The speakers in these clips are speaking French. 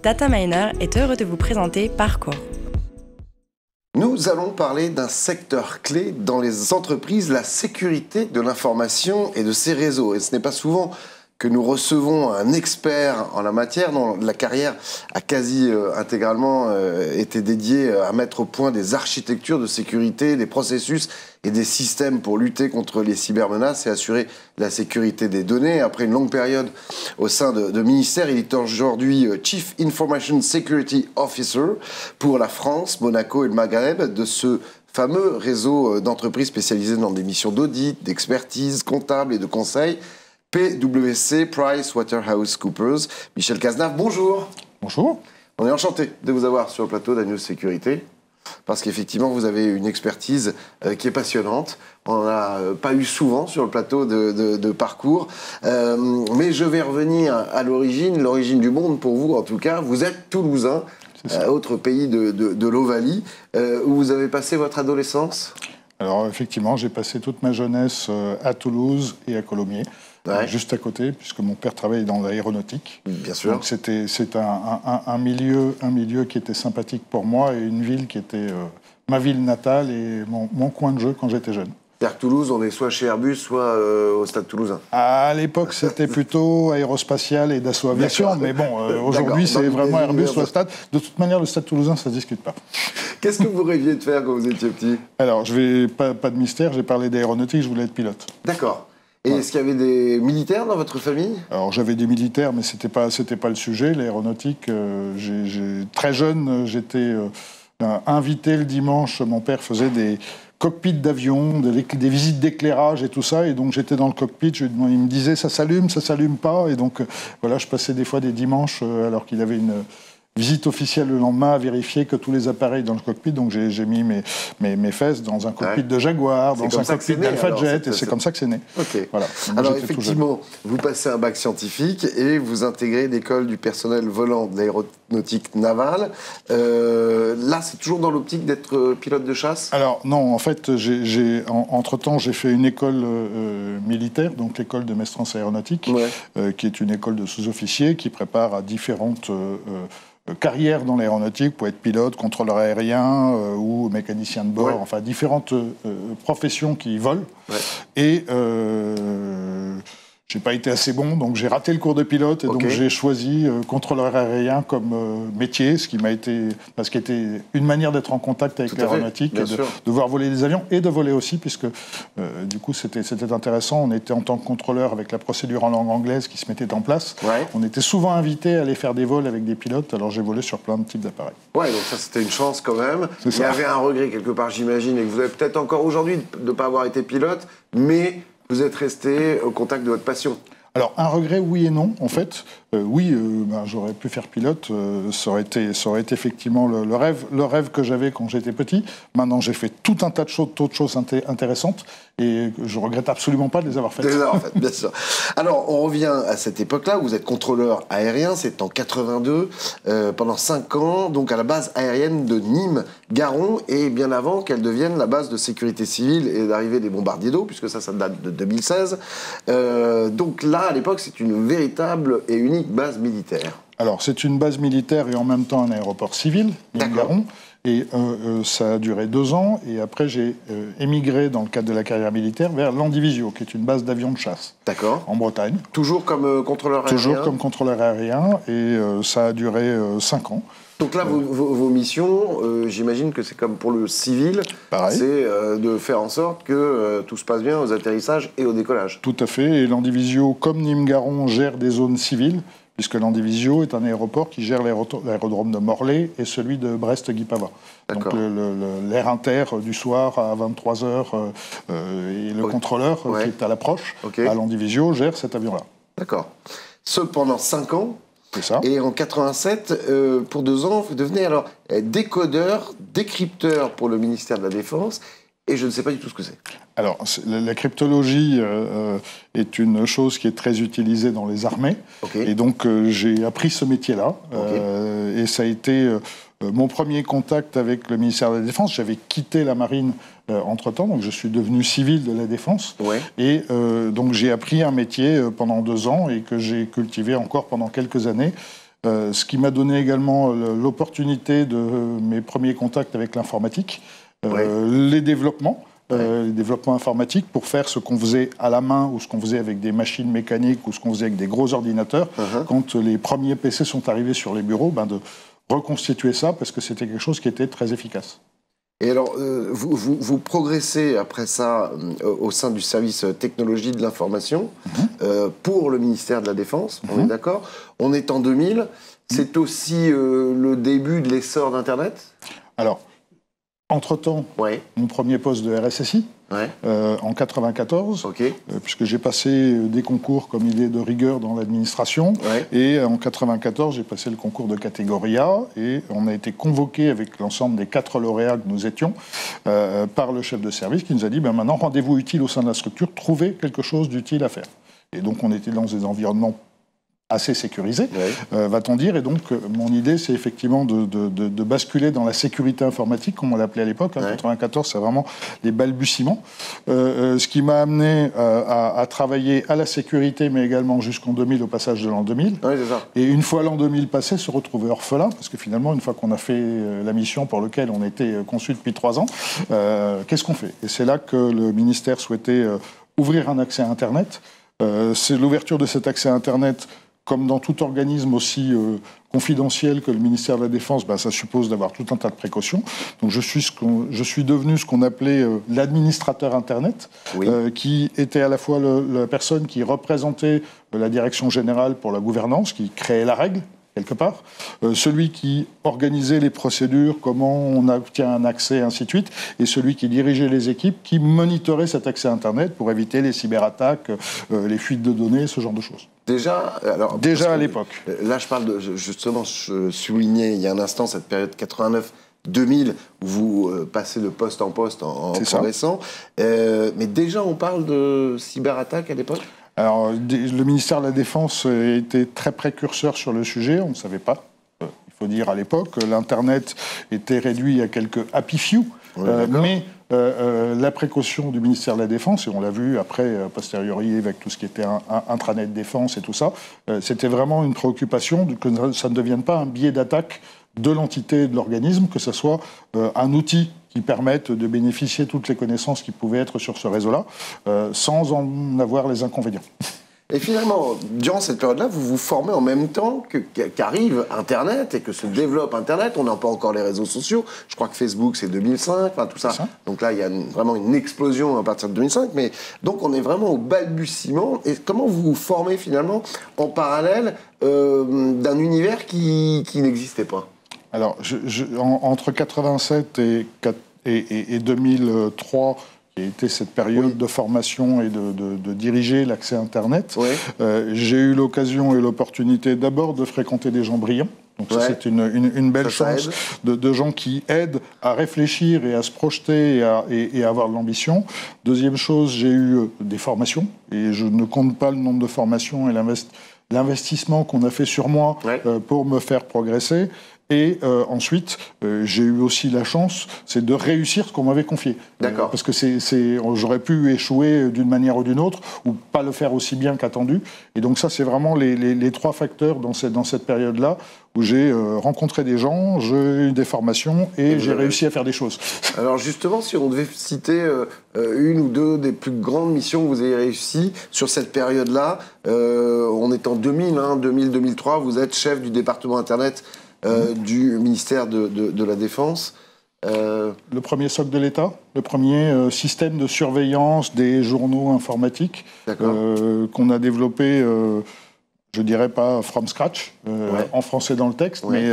Dataminer est heureux de vous présenter Parcours. Nous allons parler d'un secteur clé dans les entreprises, la sécurité de l'information et de ses réseaux. Et ce n'est pas souvent que nous recevons un expert en la matière, dont la carrière a quasi intégralement été dédiée à mettre au point des architectures de sécurité, des processus et des systèmes pour lutter contre les cybermenaces et assurer la sécurité des données. Après une longue période au sein de ministères, il est aujourd'hui Chief Information Security Officer pour la France, Monaco et le Maghreb de ce fameux réseau d'entreprises spécialisées dans des missions d'audit, d'expertise comptable et de conseil, PwC, PricewaterhouseCoopers. Michel Cazenave, bonjour. Bonjour. On est enchanté de vous avoir sur le plateau d'Agnews Sécurité, parce qu'effectivement, vous avez une expertise qui est passionnante. On n'en a pas eu souvent sur le plateau de Parcours. Mais je vais revenir à l'origine du monde pour vous, en tout cas. Vous êtes toulousain, autre pays de l'Ovalie, où vous avez passé votre adolescence. Alors, effectivement, j'ai passé toute ma jeunesse à Toulouse et à Colomiers. Ouais. Juste à côté, puisque mon père travaillait dans l'aéronautique. Bien sûr. Donc c'est un milieu qui était sympathique pour moi et une ville qui était ma ville natale et mon coin de jeu quand j'étais jeune. C'est-à-dire que Toulouse, on est soit chez Airbus, soit au Stade Toulousain. À l'époque, c'était plutôt aérospatial et Dassault Aviation, mais bon, aujourd'hui, c'est vraiment Airbus soit Stade. De toute manière, le Stade Toulousain, ça ne se discute pas. Qu'est-ce que vous rêviez de faire quand vous étiez petit? Alors, pas de mystère, j'ai parlé d'aéronautique, je voulais être pilote. D'accord. Et est-ce qu'il y avait des militaires dans votre famille? Alors j'avais des militaires, mais c'était pas le sujet. L'aéronautique, très jeune, j'étais invité le dimanche. Mon père faisait des cockpits d'avion, des visites d'éclairage et tout ça. Et donc j'étais dans le cockpit, il me disait ça s'allume pas. Et donc voilà, je passais des fois des dimanches alors qu'il avait une visite officielle le lendemain à vérifier que tous les appareils dans le cockpit, donc j'ai mis mes fesses dans un cockpit de Jaguar, dans un cockpit d'Alpha Jet, et c'est comme ça que c'est né. Okay. Voilà. Alors effectivement, vous passez un bac scientifique et vous intégrez l'école du personnel volant de l'aéronautique navale. Là, c'est toujours dans l'optique d'être pilote de chasse? Alors non, en fait, entre-temps, j'ai fait une école militaire, donc l'école de Mestrance aéronautique, qui est une école de sous-officiers qui prépare à différentes carrière dans l'aéronautique pour être pilote, contrôleur aérien ou mécanicien de bord, enfin différentes professions qui volent. Et j'ai pas été assez bon, donc j'ai raté le cours de pilote et donc j'ai choisi contrôleur aérien comme métier, ce qui était une manière d'être en contact avec l'aéronautique, et de voir voler des avions et de voler aussi, puisque du coup c'était intéressant. On était en tant que contrôleur avec la procédure en langue anglaise qui se mettait en place. On était souvent invités à aller faire des vols avec des pilotes, alors j'ai volé sur plein de types d'appareils. Ouais, donc ça c'était une chance quand même. Il y avait un regret quelque part, j'imagine, et que vous avez peut-être encore aujourd'hui de ne pas avoir été pilote, mais vous êtes resté au contact de votre passion. Alors, un regret, oui et non, en fait. J'aurais pu faire pilote, ça aurait été effectivement le rêve que j'avais quand j'étais petit. Maintenant, j'ai fait tout un tas d'autres choses intéressantes et je regrette absolument pas de les avoir faites. Bien sûr. Alors, on revient à cette époque-là où vous êtes contrôleur aérien, c'est en 82, pendant 5 ans, donc à la base aérienne de Nîmes-Garons, et bien avant qu'elle devienne la base de sécurité civile et d'arrivée des bombardiers d'eau, puisque ça date de 2016. Donc là, à l'époque, c'est une véritable et unique base militaire. Alors, c'est une base militaire et en même temps un aéroport civil, Nîmes-Garons. Et ça a duré 2 ans. Et après, j'ai émigré dans le cadre de la carrière militaire vers Landivisio, qui est une base d'avions de chasse en Bretagne. Toujours comme contrôleur aérien? Toujours comme contrôleur aérien. Et ça a duré 5 ans. Donc là, vos missions, j'imagine que c'est comme pour le civil, c'est de faire en sorte que tout se passe bien aux atterrissages et au décollage. Tout à fait. Et Landivisio, comme Nîmes-Garons, gère des zones civiles, puisque Landivisio est un aéroport qui gère l'aérodrome de Morlaix et celui de Brest-Guipava. Donc l'air inter du soir à 23h et le contrôleur qui est à l'approche à Landivisio gère cet avion-là. D'accord. Ce pendant 5 ans. C'est ça. Et en 87, pour 2 ans, vous devenez alors décodeur, décrypteur pour le ministère de la Défense. Et je ne sais pas du tout ce que c'est. Alors, la cryptologie est une chose qui est très utilisée dans les armées. Et donc, j'ai appris ce métier-là. Et ça a été mon premier contact avec le ministère de la Défense. J'avais quitté la marine entre-temps, donc je suis devenu civil de la Défense. Et donc, j'ai appris un métier pendant 2 ans et que j'ai cultivé encore pendant quelques années. ce qui m'a donné également l'opportunité de mes premiers contacts avec l'informatique, les développements informatiques pour faire ce qu'on faisait à la main ou ce qu'on faisait avec des machines mécaniques ou ce qu'on faisait avec des gros ordinateurs. Quand les premiers PC sont arrivés sur les bureaux, de reconstituer ça parce que c'était quelque chose qui était très efficace. Et alors, vous progressez après ça au sein du service technologie de l'information pour le ministère de la Défense, on est d'accord. On est en 2000, c'est aussi le début de l'essor d'Internet. Alors, entre-temps, mon premier poste de RSSI, en 94, puisque j'ai passé des concours comme il est de rigueur dans l'administration, et en 94, j'ai passé le concours de catégorie A, et on a été convoqué avec l'ensemble des 4 lauréats que nous étions, par le chef de service qui nous a dit, maintenant, rendez-vous utile au sein de la structure, trouvez quelque chose d'utile à faire. Et donc, on était dans des environnements assez sécurisé, va-t-on dire. Et donc, mon idée, c'est effectivement de basculer dans la sécurité informatique, comme on l'appelait à l'époque. En 94, c'est vraiment les balbutiements. Ce qui m'a amené à travailler à la sécurité, mais également jusqu'en 2000, au passage de l'an 2000. C'est ça. Et une fois l'an 2000 passé, se retrouver orphelin, parce que finalement, une fois qu'on a fait la mission pour laquelle on était conçu depuis 3 ans, qu'est-ce qu'on fait? Et c'est là que le ministère souhaitait ouvrir un accès à Internet. C'est l'ouverture de cet accès à Internet, comme dans tout organisme aussi confidentiel que le ministère de la Défense, ça suppose d'avoir tout un tas de précautions. Donc je suis devenu ce qu'on appelait l'administrateur Internet, qui était à la fois la personne qui représentait la direction générale pour la gouvernance, qui créait la règle, quelque part, celui qui organisait les procédures, comment on obtient un accès, ainsi de suite, et celui qui dirigeait les équipes, qui monitorait cet accès à Internet pour éviter les cyberattaques, les fuites de données, ce genre de choses. Déjà à l'époque. Là, je parle justement, je soulignais il y a un instant cette période 89-2000 où vous passez de poste en poste en progressant. Mais déjà, on parle de cyberattaque à l'époque ? Alors, le ministère de la Défense était très précurseur sur le sujet, on ne savait pas. Il faut dire à l'époque, l'Internet était réduit à quelques happy few, mais la précaution du ministère de la Défense, et on l'a vu après, a posteriori, avec tout ce qui était intranet défense et tout ça, c'était vraiment une préoccupation que ça ne devienne pas un biais d'attaque de l'entité et de l'organisme, que ce soit un outil qui permette de bénéficier de toutes les connaissances qui pouvaient être sur ce réseau-là, sans en avoir les inconvénients. Et finalement, durant cette période-là, vous vous formez en même temps qu'arrive Internet et que se développe Internet. On n'a pas encore les réseaux sociaux. Je crois que Facebook, c'est 2005, tout ça. Donc là, il y a vraiment une explosion à partir de 2005. Mais donc, on est vraiment au balbutiement. Et comment vous vous formez finalement en parallèle d'un univers qui n'existait pas ? Alors, entre 87 et 2003, qui a été cette période de formation et de diriger l'accès Internet, j'ai eu l'occasion et l'opportunité d'abord de fréquenter des gens brillants. Donc ça, c'est une belle chance de gens qui aident à réfléchir et à se projeter et à avoir de l'ambition. Deuxième chose, j'ai eu des formations, et je ne compte pas le nombre de formations et l'investissement qu'on a fait sur moi pour me faire progresser. Et ensuite, j'ai eu aussi la chance, c'est de réussir ce qu'on m'avait confié. Parce que j'aurais pu échouer d'une manière ou d'une autre, ou pas le faire aussi bien qu'attendu. Et donc ça, c'est vraiment les 3 facteurs dans cette période-là, où j'ai rencontré des gens, j'ai eu des formations, et j'ai réussi à faire des choses. Alors justement, si on devait citer une ou deux des plus grandes missions que vous avez réussies sur cette période-là, on est en 2000, 2000-2003, vous êtes chef du département Internet du ministère de la Défense. Le premier socle de l'État, le premier système de surveillance des journaux informatiques qu'on a développé, je dirais pas from scratch, en français dans le texte, mais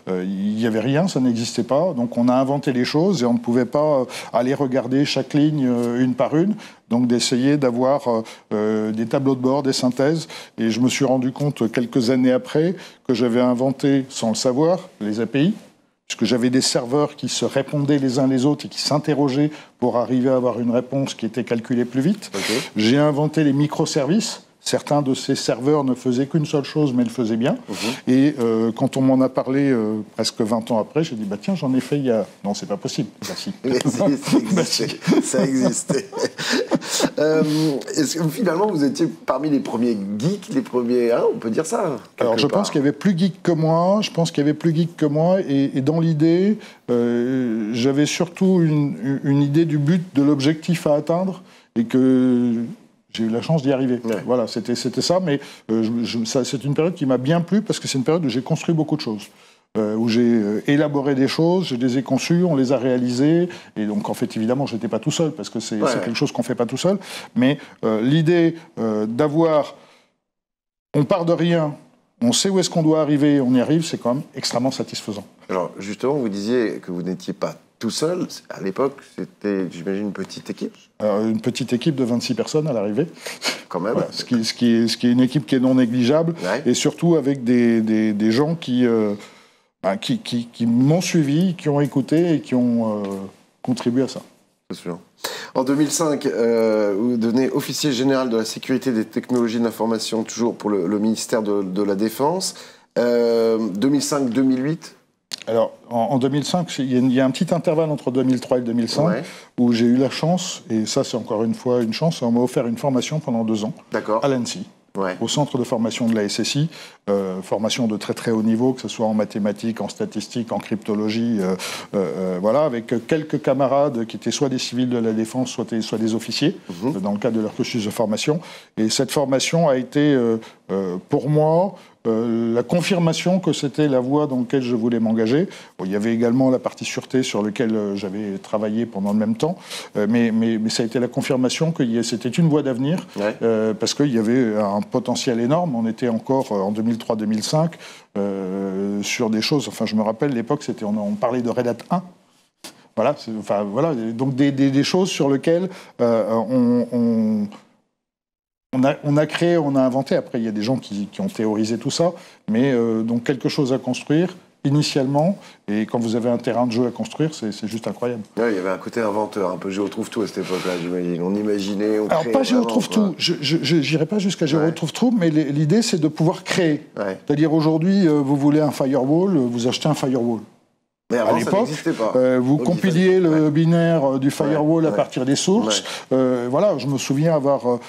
il n'y avait rien, ça n'existait pas. Donc on a inventé les choses et on ne pouvait pas aller regarder chaque ligne une par une. Donc d'essayer d'avoir des tableaux de bord, des synthèses. Et je me suis rendu compte quelques années après que j'avais inventé, sans le savoir, les API, puisque j'avais des serveurs qui se répondaient les uns les autres et qui s'interrogeaient pour arriver à avoir une réponse qui était calculée plus vite. J'ai inventé les microservices. Certains de ces serveurs ne faisaient qu'une seule chose, mais le faisaient bien. Et quand on m'en a parlé presque 20 ans après, j'ai dit, tiens, j'en ai fait il y a... Non, c'est pas possible. Si. Ça existait. Est-ce que finalement, vous étiez parmi les premiers geeks, les premiers... Hein, on peut dire ça. Alors, je pense qu'il y avait plus geek que moi. Et dans l'idée, j'avais surtout une idée du but, de l'objectif à atteindre, et que j'ai eu la chance d'y arriver. Ouais. Voilà, c'était ça, mais c'est une période qui m'a bien plu, parce que c'est une période où j'ai construit beaucoup de choses. Où j'ai élaboré des choses, je les ai conçues, on les a réalisées, et donc en fait évidemment je n'étais pas tout seul, parce que c'est quelque chose qu'on ne fait pas tout seul, mais l'idée d'avoir, on part de rien, on sait où est-ce qu'on doit arriver, on y arrive, c'est quand même extrêmement satisfaisant. Alors justement, vous disiez que vous n'étiez pas tout seul, à l'époque c'était, j'imagine, une petite équipe. Une petite équipe de 26 personnes à l'arrivée. Quand même. Voilà, ce qui est une équipe qui est non négligeable, et surtout avec des gens qui m'ont suivi, qui ont écouté et qui ont contribué à ça. C'est sûr. En 2005, vous devenez officier général de la sécurité des technologies de l'information, toujours pour le ministère de la Défense. 2005-2008. Alors, en 2005, il y a un petit intervalle entre 2003 et 2005 où j'ai eu la chance, et ça c'est encore une fois une chance, on m'a offert une formation pendant 2 ans à l'ANSSI. Au centre de formation de la SSI, formation de très très haut niveau, que ce soit en mathématiques, en statistiques, en cryptologie, voilà, avec quelques camarades qui étaient soit des civils de la défense, soit des officiers, dans le cadre de leur cursus de formation. Et cette formation a été, pour moi, la confirmation que c'était la voie dans laquelle je voulais m'engager. Bon, il y avait également la partie sûreté sur laquelle j'avais travaillé pendant le même temps, mais ça a été la confirmation que c'était une voie d'avenir, parce qu'il y avait un potentiel énorme. On était encore en 2003-2005 sur des choses, enfin je me rappelle l'époque, on parlait de Red Hat 1. Voilà, voilà, donc des choses sur lesquelles on a créé, on a inventé. Après, il y a des gens qui ont théorisé tout ça, mais donc quelque chose à construire initialement. Et quand vous avez un terrain de jeu à construire, c'est juste incroyable. Ouais, il y avait un côté inventeur, un peu géotrouve-tout à cette époque-là, j'imagine. On imaginait, on créait. Alors pas géotrouve-tout. Je n'irai pas jusqu'à géotrouve-tout, mais l'idée c'est de pouvoir créer. C'est-à-dire aujourd'hui, vous voulez un firewall, vous achetez un firewall. Mais avant, à l'époque, vous donc, compiliez le binaire du firewall à partir des sources. Voilà, je me souviens avoir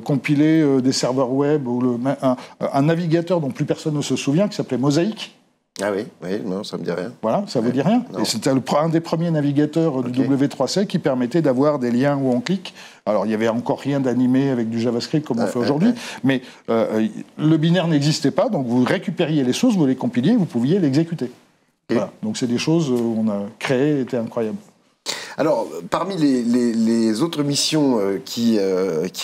compilé des serveurs web ou un navigateur dont plus personne ne se souvient, qui s'appelait Mosaic. Ah oui, non, ça me dit rien. Voilà, ça vous dit rien. Non. Et c'était un des premiers navigateurs du W3C qui permettait d'avoir des liens où on clique. Alors, il n'y avait encore rien d'animé avec du JavaScript comme on fait aujourd'hui, mais le binaire n'existait pas, donc vous récupériez les sources, vous les compiliez, vous pouviez l'exécuter. Voilà. Donc c'est des choses qu'on a créées, étaient incroyables. Alors, parmi les autres missions qui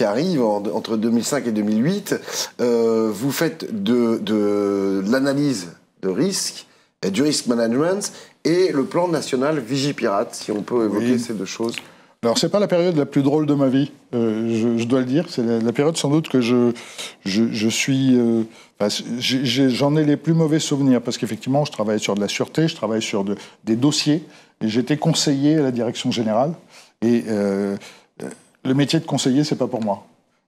arrivent entre 2005 et 2008, vous faites de l'analyse de risque, du risk management et le plan national Vigipirate, si on peut évoquer ces deux choses. Alors, c'est pas la période la plus drôle de ma vie, je dois le dire. C'est la période sans doute que je suis... j'en ai les plus mauvais souvenirs, parce qu'effectivement, je travaillais sur de la sûreté, je travaillais sur des dossiers, et j'étais conseiller à la direction générale. Et le métier de conseiller, c'est pas pour moi.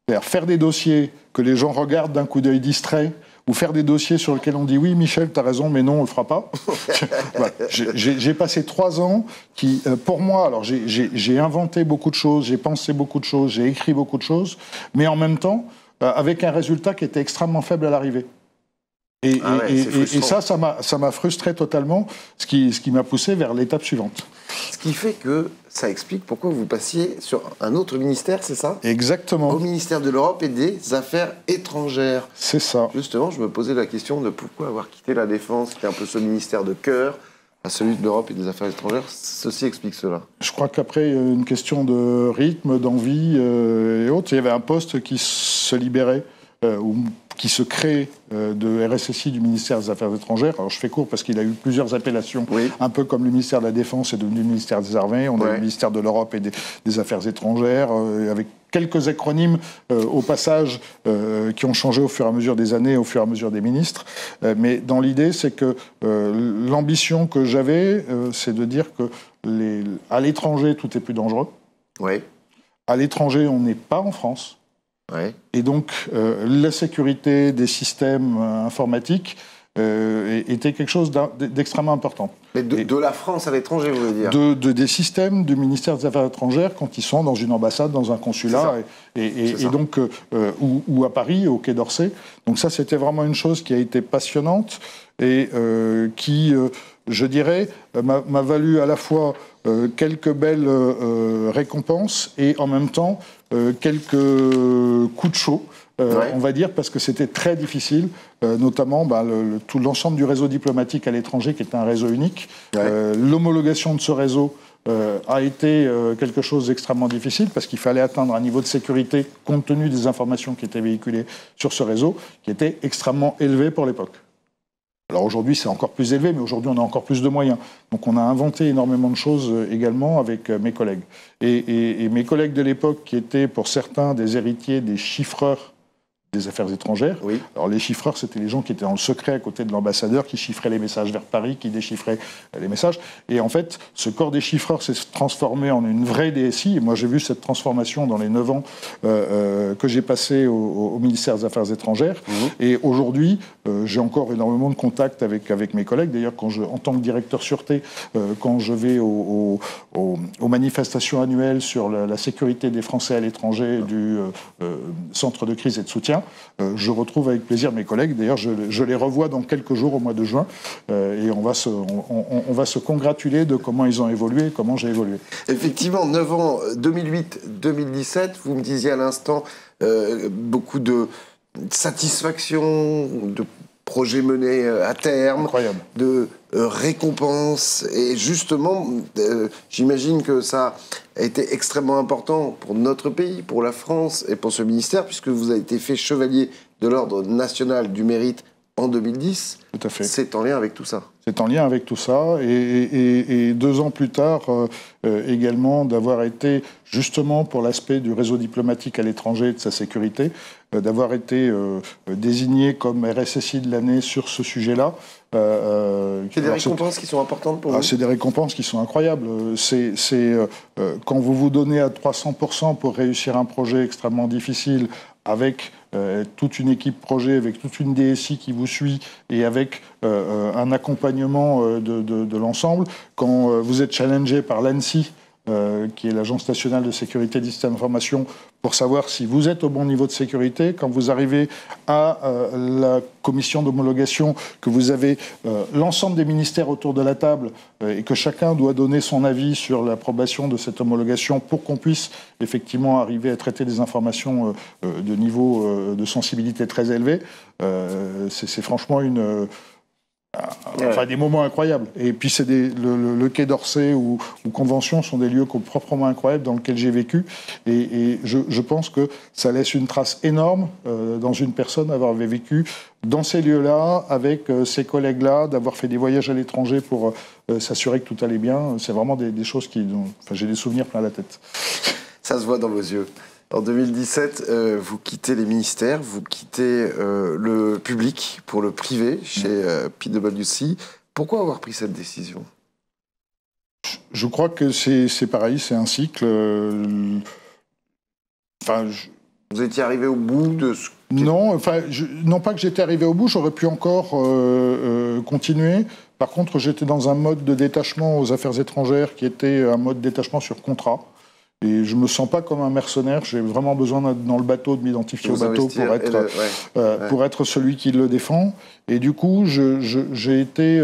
C'est-à-dire faire des dossiers que les gens regardent d'un coup d'œil distrait, ou faire des dossiers sur lesquels on dit « Oui, Michel, tu as raison, mais non, on ne le fera pas ». Voilà. J'ai passé 3 ans qui, pour moi, alors j'ai inventé beaucoup de choses, j'ai pensé beaucoup de choses, j'ai écrit beaucoup de choses, mais en même temps, avec un résultat qui était extrêmement faible à l'arrivée. Et ça m'a frustré totalement, ce qui m'a poussé vers l'étape suivante. Ce qui fait que ça explique pourquoi vous passiez sur un autre ministère, c'est ça ? Exactement. Au ministère de l'Europe et des Affaires étrangères. C'est ça. Justement, je me posais la question de pourquoi avoir quitté la Défense, qui est un peu ce ministère de cœur, à celui de l'Europe et des Affaires étrangères. Ceci explique cela. Je crois qu'après, une question de rythme, d'envie et autres, il y avait un poste qui se libérait, ou qui se crée de RSSI du ministère des Affaires étrangères. Alors je fais court parce qu'il a eu plusieurs appellations, un peu comme le ministère de la Défense est devenu le ministère des Armées, on a le ministère de l'Europe et des Affaires étrangères, avec quelques acronymes au passage qui ont changé au fur et à mesure des années, au fur et à mesure des ministres. Mais dans l'idée, c'est que l'ambition que j'avais, c'est de dire que à l'étranger, tout est plus dangereux. À l'étranger, on n'est pas en France. Et donc, la sécurité des systèmes informatiques était quelque chose d'extrêmement important. Mais de la France à l'étranger, vous voulez dire? Des systèmes du ministère des Affaires étrangères quand ils sont dans une ambassade, dans un consulat, et donc, ou à Paris, au Quai d'Orsay. Donc ça, c'était vraiment une chose qui a été passionnante et qui, je dirais, m'a valu à la fois quelques belles récompenses et en même temps quelques coups de chaud. On va dire, parce que c'était très difficile, notamment tout l'ensemble du réseau diplomatique à l'étranger, qui est un réseau unique. L'homologation de ce réseau a été quelque chose d'extrêmement difficile, parce qu'il fallait atteindre un niveau de sécurité, compte tenu des informations qui étaient véhiculées sur ce réseau, qui était extrêmement élevé pour l'époque. Alors aujourd'hui, c'est encore plus élevé, mais aujourd'hui, on a encore plus de moyens. Donc on a inventé énormément de choses également avec mes collègues. Et mes collègues de l'époque, qui étaient pour certains des héritiers des chiffreurs des affaires étrangères. Oui. Alors les chiffreurs, c'était les gens qui étaient dans le secret à côté de l'ambassadeur, qui chiffraient les messages vers Paris, qui déchiffraient les messages. Et en fait, ce corps des chiffreurs s'est transformé en une vraie DSI. Et moi, j'ai vu cette transformation dans les 9 ans que j'ai passé au ministère des Affaires étrangères. Mmh. Et aujourd'hui, j'ai encore énormément de contacts avec mes collègues. D'ailleurs, en tant que directeur sûreté, quand je vais aux manifestations annuelles sur la sécurité des Français à l'étranger du centre de crise et de soutien, je retrouve avec plaisir mes collègues. D'ailleurs, je les revois dans quelques jours au mois de juin et on va se congratuler de comment ils ont évolué et comment j'ai évolué. Effectivement, 9 ans, 2008-2017, vous me disiez à l'instant beaucoup de satisfaction, de projets menés à terme, incroyable, de récompenses. Et justement, j'imagine que ça a été extrêmement important pour notre pays, pour la France et pour ce ministère, puisque vous avez été fait chevalier de l'Ordre national du mérite en 2010. Tout à fait. C'est en lien avec tout ça. C'est en lien avec tout ça. Et 2 ans plus tard, également, d'avoir été, justement pour l'aspect du réseau diplomatique à l'étranger et de sa sécurité, d'avoir été désigné comme RSSI de l'année sur ce sujet-là. C'est des récompenses qui sont importantes pour vous? C'est des récompenses qui sont incroyables. Quand vous vous donnez à 300% pour réussir un projet extrêmement difficile, avec toute une équipe projet, avec toute une DSI qui vous suit et avec un accompagnement de l'ensemble, quand vous êtes challengé par l'ANSSI, qui est l'Agence nationale de sécurité des systèmes d'information, pour savoir si vous êtes au bon niveau de sécurité. Quand vous arrivez à la commission d'homologation, que vous avez l'ensemble des ministères autour de la table et que chacun doit donner son avis sur l'approbation de cette homologation pour qu'on puisse effectivement arriver à traiter des informations de niveau de sensibilité très élevé, c'est franchement des moments incroyables. Et puis c'est le Quai d'Orsay ou Convention sont des lieux proprement incroyables dans lesquels j'ai vécu. Et je pense que ça laisse une trace énorme dans une personne d'avoir vécu dans ces lieux-là, avec ces collègues-là, d'avoir fait des voyages à l'étranger pour s'assurer que tout allait bien. C'est vraiment des choses j'ai des souvenirs plein la tête. Ça se voit dans vos yeux. En 2017, vous quittez les ministères, vous quittez le public pour le privé chez PwC. Pourquoi avoir pris cette décision? Je crois que c'est pareil, c'est un cycle. Vous étiez arrivé au bout de ce... Non, non pas que j'étais arrivé au bout, j'aurais pu encore continuer. Par contre, j'étais dans un mode de détachement aux affaires étrangères qui était un mode de détachement sur contrat. Et je ne me sens pas comme un mercenaire, j'ai vraiment besoin d'être dans le bateau, de m'identifier au bateau pour être celui qui le défend. Et du coup, j'ai été,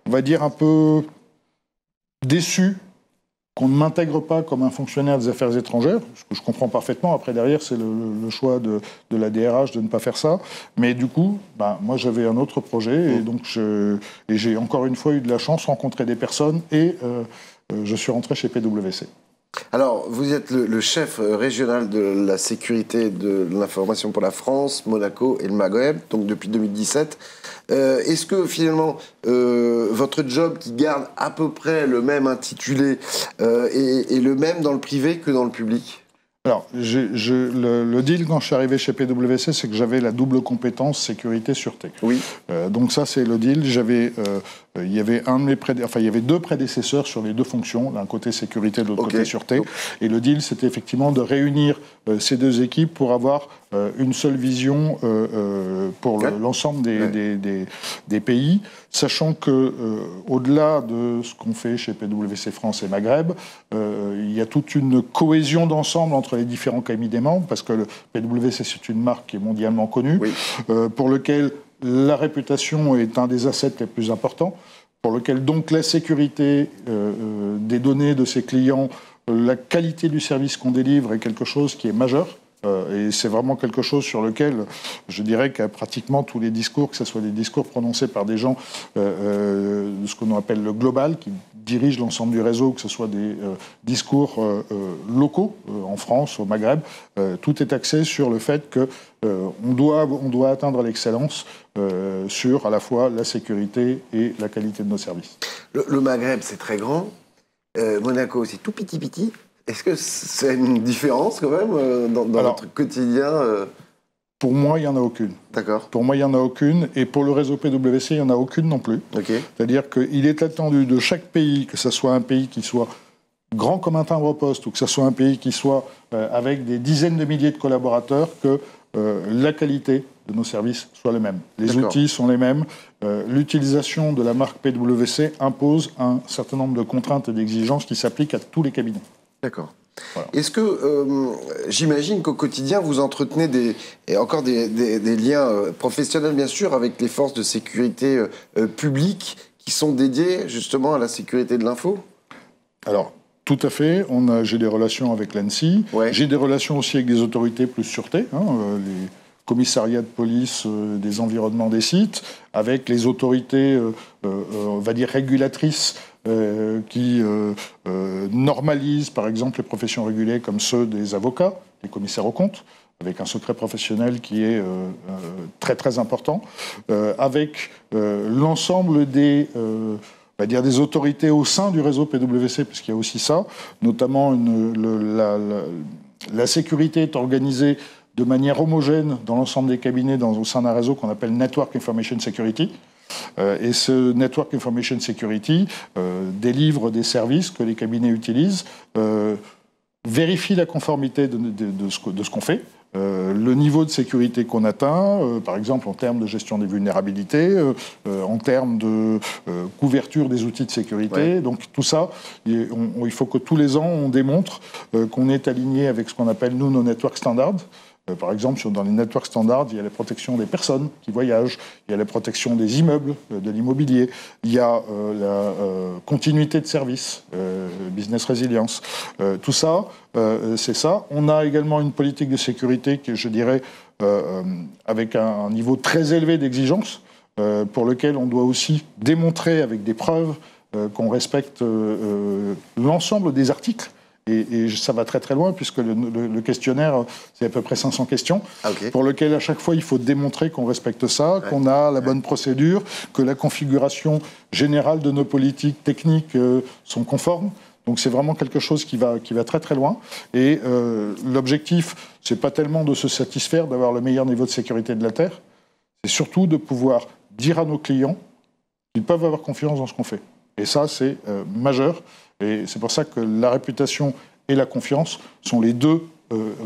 on va dire, un peu déçu qu'on ne m'intègre pas comme un fonctionnaire des affaires étrangères, ce que je comprends parfaitement. Après, derrière, c'est le choix de la DRH de ne pas faire ça. Mais du coup, moi, j'avais un autre projet. Et donc, j'ai encore une fois eu de la chance, rencontré des personnes et je suis rentré chez PwC. Alors, vous êtes le chef régional de la sécurité de l'information pour la France, Monaco et le Maghreb, donc depuis 2017. Est-ce que finalement, votre job qui garde à peu près le même intitulé est le même dans le privé que dans le public ? Alors, le deal quand je suis arrivé chez PwC, c'est que j'avais la double compétence sécurité-sûreté. Oui. Donc ça, c'est le deal. J'avais il y avait deux prédécesseurs sur les deux fonctions, d'un côté sécurité, de l'autre côté sûreté. Et le deal, c'était effectivement de réunir ces deux équipes pour avoir une seule vision pour l'ensemble des pays, sachant que au-delà de ce qu'on fait chez PwC France et Maghreb, il y a toute une cohésion d'ensemble entre les différents cabinets membres, parce que le PwC, c'est une marque qui est mondialement connue, pour lequel la réputation est un des assets les plus importants, pour lequel donc la sécurité des données de ses clients, la qualité du service qu'on délivre est quelque chose qui est majeur. Et c'est vraiment quelque chose sur lequel, je dirais qu'à pratiquement tous les discours, que ce soit des discours prononcés par des gens de ce qu'on appelle le global, qui dirigent l'ensemble du réseau, que ce soit des discours locaux, en France, au Maghreb, tout est axé sur le fait qu'on doit atteindre l'excellence sur à la fois la sécurité et la qualité de nos services. Le Maghreb, c'est très grand. Monaco, c'est tout petit. Est-ce que c'est une différence quand même dans votre quotidien Pour moi, il n'y en a aucune. D'accord. Pour moi, il n'y en a aucune. Et pour le réseau PwC, il n'y en a aucune non plus. C'est-à-dire qu'il est attendu de chaque pays, que ce soit un pays qui soit grand comme un timbre-poste ou que ce soit un pays qui soit avec des dizaines de milliers de collaborateurs, que la qualité de nos services soit la même. Les outils sont les mêmes. L'utilisation de la marque PwC impose un certain nombre de contraintes et d'exigences qui s'appliquent à tous les cabinets. D'accord. Voilà. Est-ce que, j'imagine qu'au quotidien, vous entretenez des liens professionnels, bien sûr, avec les forces de sécurité publiques qui sont dédiées justement à la sécurité de l'info ? Alors, tout à fait. J'ai des relations avec l'ANSSI. J'ai des relations aussi avec des autorités plus sûreté, les commissariats de police des environnements des sites, avec les autorités, on va dire, régulatrices qui normalisent, par exemple, les professions régulées comme ceux des avocats, des commissaires aux comptes, avec un secret professionnel qui est très très important, avec l'ensemble des autorités au sein du réseau PwC, puisqu'il y a aussi ça, notamment la sécurité est organisée de manière homogène dans l'ensemble des cabinets au sein d'un réseau qu'on appelle Network Information Security. Et ce Network Information Security délivre des services que les cabinets utilisent, vérifie la conformité de ce qu'on fait, le niveau de sécurité qu'on atteint, par exemple en termes de gestion des vulnérabilités, en termes de couverture des outils de sécurité. Donc tout ça, il faut que tous les ans on démontre qu'on est aligné avec ce qu'on appelle nous nos network standards. Par exemple, dans les network standards, il y a la protection des personnes qui voyagent, il y a la protection des immeubles, de l'immobilier, il y a la continuité de service, business resilience. Tout ça, c'est ça. On a également une politique de sécurité qui, je dirais, avec un niveau très élevé d'exigence, pour lequel on doit aussi démontrer avec des preuves qu'on respecte l'ensemble des articles. Et ça va très très loin, puisque le questionnaire, c'est à peu près 500 questions, pour lequel à chaque fois il faut démontrer qu'on respecte ça, qu'on a la bonne procédure, que la configuration générale de nos politiques techniques sont conformes. Donc c'est vraiment quelque chose qui va très très loin. Et l'objectif, c'est pas tellement de se satisfaire d'avoir le meilleur niveau de sécurité de la Terre, c'est surtout de pouvoir dire à nos clients qu'ils peuvent avoir confiance dans ce qu'on fait. Et ça, c'est majeur. Et c'est pour ça que la réputation et la confiance sont les deux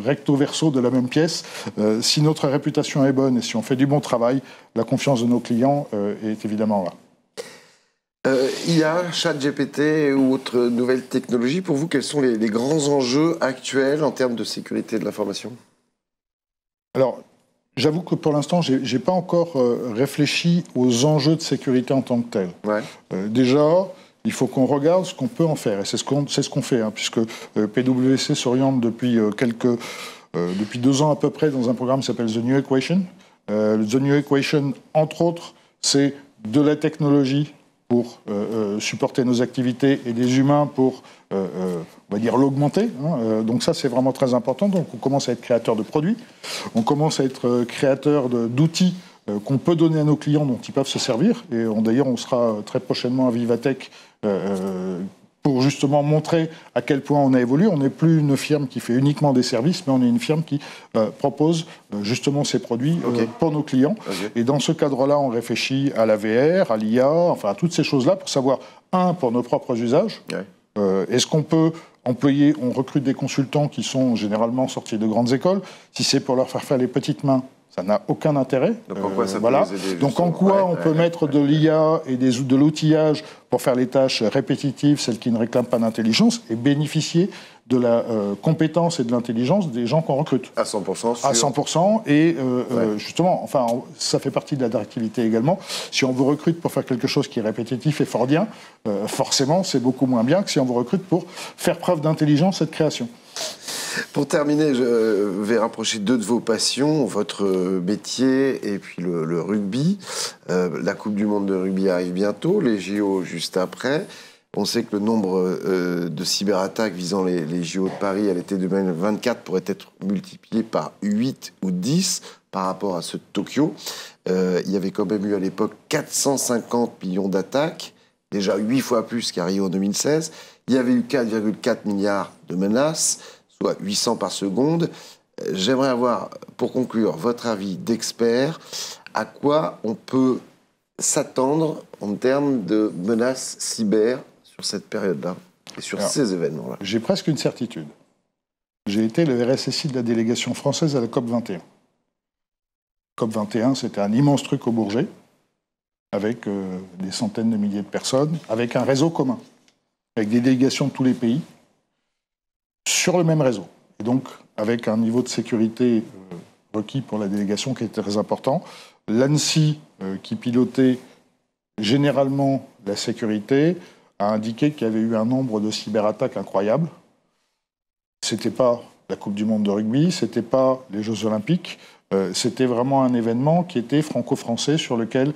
recto verso de la même pièce. Si notre réputation est bonne et si on fait du bon travail, la confiance de nos clients est évidemment là. IA, ChatGPT ou autres nouvelles technologies, pour vous, quels sont les grands enjeux actuels en termes de sécurité de l'information ? Alors, j'avoue que pour l'instant, je n'ai pas encore réfléchi aux enjeux de sécurité en tant que tels. Déjà, il faut qu'on regarde ce qu'on peut en faire. Et c'est ce qu'on fait, puisque PwC s'oriente depuis 2 ans à peu près dans un programme qui s'appelle The New Equation. The New Equation, entre autres, c'est de la technologie pour supporter nos activités et des humains pour, on va dire, l'augmenter. Donc ça, c'est vraiment très important. Donc on commence à être créateur de produits, on commence à être créateur d'outils qu'on peut donner à nos clients dont ils peuvent se servir. Et d'ailleurs, on sera très prochainement à Vivatech pour justement montrer à quel point on a évolué. On n'est plus une firme qui fait uniquement des services, mais on est une firme qui propose justement ces produits pour nos clients. Et dans ce cadre-là, on réfléchit à la VR, à l'IA, enfin à toutes ces choses-là pour savoir, pour nos propres usages, est-ce qu'on peut employer, on recrute des consultants qui sont généralement sortis de grandes écoles, si c'est pour leur faire les petites mains, ça n'a aucun intérêt. Donc en quoi ça peut voilà. nous aider, donc en quoi on peut mettre de l'IA et de l'outillage pour faire les tâches répétitives, celles qui ne réclament pas d'intelligence, et bénéficier de la compétence et de l'intelligence des gens qu'on recrute. À 100% sûr. À 100%, et justement, enfin, ça fait partie de la directivité également. Si on vous recrute pour faire quelque chose qui est répétitif et fordien, forcément, c'est beaucoup moins bien que si on vous recrute pour faire preuve d'intelligence et de création. Pour terminer, je vais rapprocher deux de vos passions, votre métier et puis le rugby. La Coupe du Monde de rugby arrive bientôt, les JO juste après. On sait que le nombre de cyberattaques visant les JO de Paris à l'été 2024 pourrait être multiplié par 8 ou 10 par rapport à ceux de Tokyo. Il y avait quand même eu à l'époque 450 millions d'attaques, déjà 8 fois plus qu'à Rio en 2016. Il y avait eu 4,4 milliards de menaces, soit 800 par seconde. J'aimerais avoir, pour conclure, votre avis d'expert. À quoi on peut s'attendre en termes de menaces cyber sur cette période-là et sur ces événements-là? J'ai presque une certitude. J'ai été le RSSI de la délégation française à la COP21. COP21, c'était un immense truc au Bourget, avec des centaines de milliers de personnes, avec un réseau commun, avec des délégations de tous les pays, sur le même réseau. Et donc, avec un niveau de sécurité requis pour la délégation qui était très important. L'ANSSI, qui pilotait généralement la sécurité, a indiqué qu'il y avait eu un nombre de cyberattaques incroyables. C'était pas la Coupe du Monde de rugby, c'était pas les Jeux Olympiques, c'était vraiment un événement qui était franco-français sur lequel,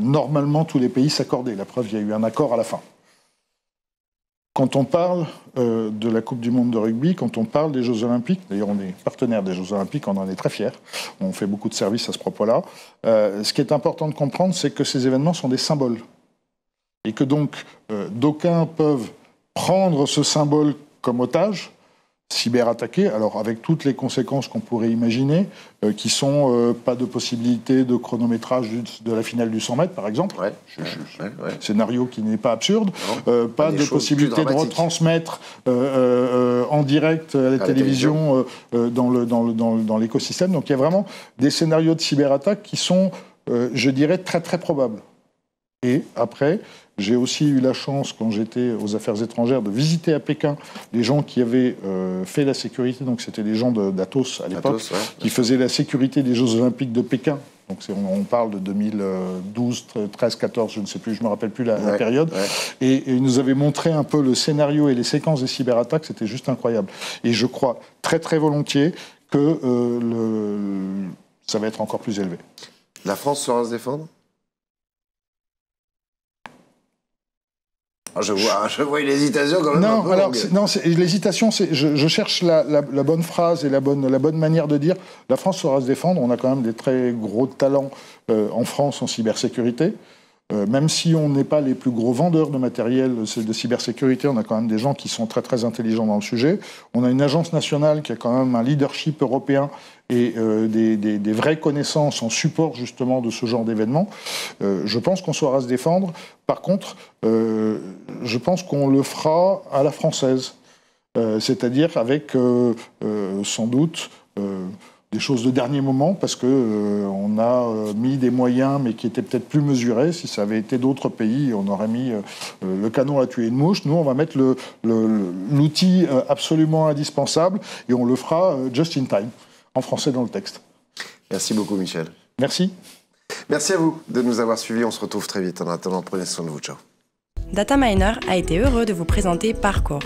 normalement, tous les pays s'accordaient. La preuve, il y a eu un accord à la fin. Quand on parle de la Coupe du Monde de rugby, quand on parle des Jeux Olympiques, d'ailleurs on est partenaire des Jeux Olympiques, on en est très fiers, on fait beaucoup de services à ce propos-là, ce qui est important de comprendre, c'est que ces événements sont des symboles. Et que donc, d'aucuns peuvent prendre ce symbole comme otage, cyberattaquer, alors avec toutes les conséquences qu'on pourrait imaginer, qui sont pas de possibilité de chronométrage de la finale du 100 mètres, par exemple. Scénario qui n'est pas absurde. Pas de possibilité de retransmettre en direct à la télévision dans l'écosystème. Donc il y a vraiment des scénarios de cyberattaque qui sont, je dirais, très très probables. Et après, j'ai aussi eu la chance, quand j'étais aux Affaires étrangères, de visiter à Pékin les gens qui avaient fait la sécurité. Donc c'était des gens d'Atos à l'époque, qui faisaient la sécurité des Jeux Olympiques de Pékin. Donc on parle de 2012, 13, 14, je ne sais plus, je ne me rappelle plus la période. Et ils nous avaient montré un peu le scénario et les séquences des cyberattaques, c'était juste incroyable. Et je crois très très volontiers que ça va être encore plus élevé. La France saura se défendre ? Je vois une hésitation quand même. Non, alors, l'hésitation, c'est je cherche la bonne phrase et la bonne manière de dire. La France saura se défendre. On a quand même des très gros talents en France en cybersécurité. Même si on n'est pas les plus gros vendeurs de matériel de cybersécurité, on a quand même des gens qui sont très très intelligents dans le sujet. On a une agence nationale qui a quand même un leadership européen et des vraies connaissances en support justement de ce genre d'événements. Je pense qu'on saura se défendre. Par contre, je pense qu'on le fera à la française, c'est-à-dire avec sans doute des choses de dernier moment, parce que on a mis des moyens, mais qui étaient peut-être plus mesurés. Si ça avait été d'autres pays, on aurait mis le canon à tuer une mouche. Nous, on va mettre l'outil absolument indispensable, et on le fera just in time, en français dans le texte. Merci beaucoup, Michel. Merci. Merci à vous de nous avoir suivis. On se retrouve très vite. En attendant, prenez soin de vous. Ciao. Data Miner a été heureux de vous présenter Parcours.